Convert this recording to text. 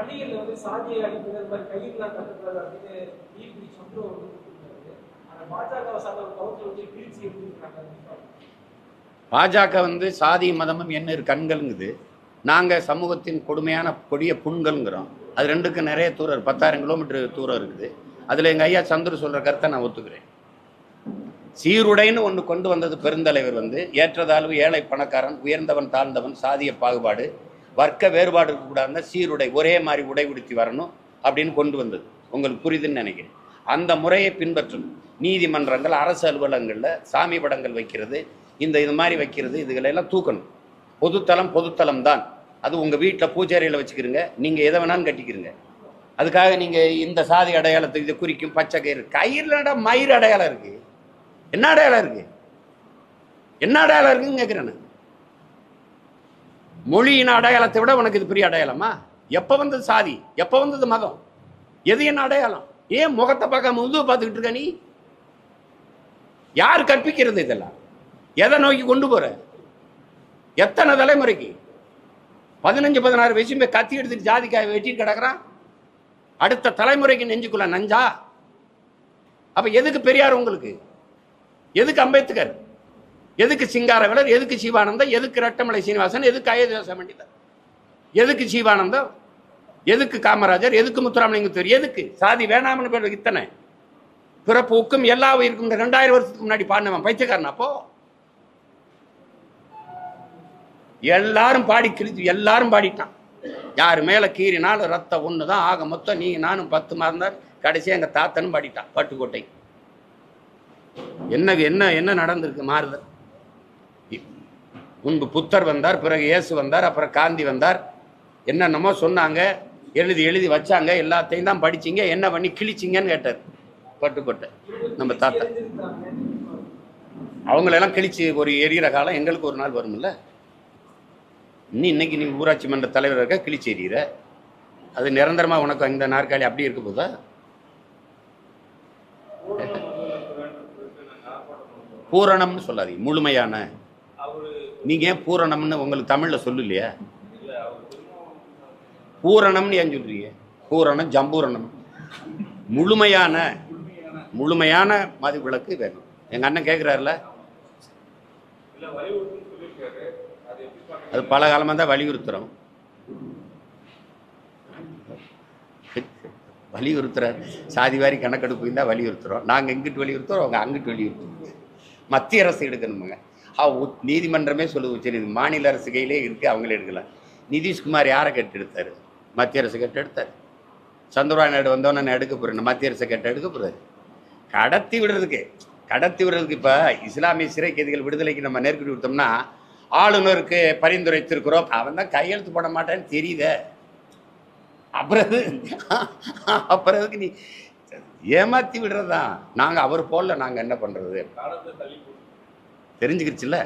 பள்ளிகள்ல வந்து சாதியை அடிப்பது மாதிரி கையெல்லாம் கட்டுறது அப்படின்னு நீதிபதி சந்திரம் அந்த பாஜக சார்ந்த கவுன்சில் வச்சு கிழிச்சி எடுத்துருக்காங்க. பாஜக வந்து சாதி மதமும் என்ன கண்கள்ங்குது, நாங்கள் சமூகத்தின் கொடுமையான கொடிய புண்கள்ங்கிறோம். அது ரெண்டுக்கும் நிறைய தூரம் 10,000 கிலோமீட்டர் தூரம் இருக்குது. அதில் எங்கள் ஐயா சந்துரு சொல்கிற கருத்தை நான் ஒத்துக்கிறேன். சீருடைன்னு ஒன்று கொண்டு வந்தது பெருந்தலைவர் வந்து ஏற்றதாழ்வு, ஏழை பணக்காரன், உயர்ந்தவன் தாழ்ந்தவன், சாதிய பாகுபாடு, வர்க்க வேறுபாடு இருக்கக்கூடாதுன்னா சீருடை ஒரே மாதிரி உடை உடுத்தி வரணும் அப்படின்னு கொண்டு வந்தது. உங்களுக்கு புரியுதுன்னு நினைக்கிறேன். அந்த முறையை பின்பற்றணும். நீதிமன்றங்கள், அரசு அலுவலகங்களில் சாமி படங்கள் வைக்கிறது, இது மாதிரி வைக்கிறது, இதுகளெல்லாம் தூக்கணும். பொதுத்தலம் தான். அது உங்கள் வீட்டில் பூஜைறையில் வச்சுக்கிறீங்க, நீங்கள் எதை வேணாலும் கட்டிக்கிறீங்க. அதுக்காக நீங்கள் இந்த சாதி அடையாளத்தை இதை குறிக்கும் பச்சை கயிறு கயிறுலடா மயிறு அடையாளம் இருக்குது. என்ன அடையாளம் இருக்குது? என்ன அடையாளம் இருக்குன்னு கேட்குறேன். மொழியின் அடையாளத்தை விட உனக்கு இது பெரிய அடையாளமா? எப்போ வந்தது சாதி? எப்போ வந்தது மதம்? எது என்ன அடையாளம்? ஏன் முகத்தை பார்க்காம முதுவை பார்த்துக்கிட்டு இருக்க நீ? யார் கற்பிக்கிறது இதெல்லாம்? எதை நோக்கி கொண்டு போற? எத்தனை தலைமுறைக்கு? 15-16 வயசு போய் கத்தி எடுத்துட்டு ஜாதிக்காய் வெட்டிட்டு கிடக்குறான். அடுத்த தலைமுறைக்கு நெஞ்சுக்குள்ள நஞ்சா? அப்ப எதுக்கு பெரியார் உங்களுக்கு? எதுக்கு அம்பேத்கர்? எதுக்கு சிங்காரவேலர்? எதுக்கு சிவானந்தம்? எதுக்கு ரெட்டமலை சீனிவாசன்? எதுக்கு அயோத்தியாச பண்டிதர்? எதுக்கு சிவானந்தம்? எதுக்கு காமராஜர்? எதுக்கு முத்துராமலிங்கத்தேவர்? எதுக்கு சாதி வேணாம்னு பேர் இத்தனை? பிறப்புக்கும் எல்லா உயிருக்கும் 2000 வருஷத்துக்கு முன்னாடி பாடினவன் பைத்தியக்காரன். அப்போ எல்லாரும் பாடி கிழிச்சு எல்லாரும் பாடிட்டான். யார் மேல கீறினாலும் ரத்தம் ஒண்ணுதான். ஆக மொத்தம் நீ நானும் 10 மாதம் கடைசியா எங்க தாத்தனும் பாடிட்டான் பட்டுக்கோட்டை. என்ன என்ன என்ன நடந்திருக்கு? மாறுதல். முன்பு புத்தர் வந்தார், பிறகு இயேசு வந்தார், அப்புறம் காந்தி வந்தார். என்னென்னமோ சொன்னாங்க, எழுதி வச்சாங்க, எல்லாத்தையும் தான் படிச்சிங்க. என்ன பண்ணி கிழிச்சிங்கன்னு கேட்டார் பட்டுக்கோட்டை நம்ம தாத்தா. அவங்களெல்லாம் கிழிச்சு ஒரு எரியிற காலம் எங்களுக்கு ஒரு நாள் வரும்ல. இன்னைக்கு நீ ஊராட்சி மன்ற தலைவர் இருக்க கிழிச்சு எறிகிற. அது நிரந்தரமா உனக்கு இந்த நாற்காலி அப்படி இருக்க போதா? பூரணம்னு சொல்லாதீங்க, முழுமையான. நீங்க ஏன் பூரணம்னு உங்களுக்கு தமிழ்ல சொல்லலையா? பூரணம்னு ஏன் சொல்றீங்க? பூரணம், ஜம்பூரணம். முழுமையான மது விளக்கு வேணும். எங்க அண்ணன் கேட்கிறாருல, அது பல காலமாக தான் வலியுறுத்துறோம். வலியுறுத்துறாரு. சாதிவாரி கணக்கெடுப்பு தான் வலியுறுத்துறோம். நாங்கள் இங்கிட்டு வலியுறுத்துறோம், அவங்க அங்கிட்டு வலியுறுத்துறோம். மத்திய அரசு எடுக்கணுமுங்க. நீதிமன்றமே சொல்லுது, சரி மாநில அரசு கையிலே இருக்குது, அவங்களே எடுக்கலாம். நிதிஷ்குமார் யாரை கேட்டு எடுத்தார்? மத்திய அரசு கேட்டு எடுத்தார். சந்திரபாபு நாயுடு வந்தோன்னு நான் எடுக்க போகிறேன், மத்திய அரசு கேட்டு எடுக்க போகிறாரு. கடத்தி விடுறதுக்கு இப்போ இஸ்லாமிய சிறை கைதிகள் விடுதலைக்கு நம்ம நெருக்கடி கொடுத்தோம்னா ஆளுநருக்கு பரிந்துரைத்திருக்கிறோம், அவன் தான் கையெழுத்து போட மாட்டான்னு தெரியுத. அப்புறதுக்கு நீ ஏமாத்தி விடுறதுதான். நாங்கள் அவர் போல நாங்கள் என்ன பண்ணுறது? தெரிஞ்சுக்கிடுச்சுல்ல.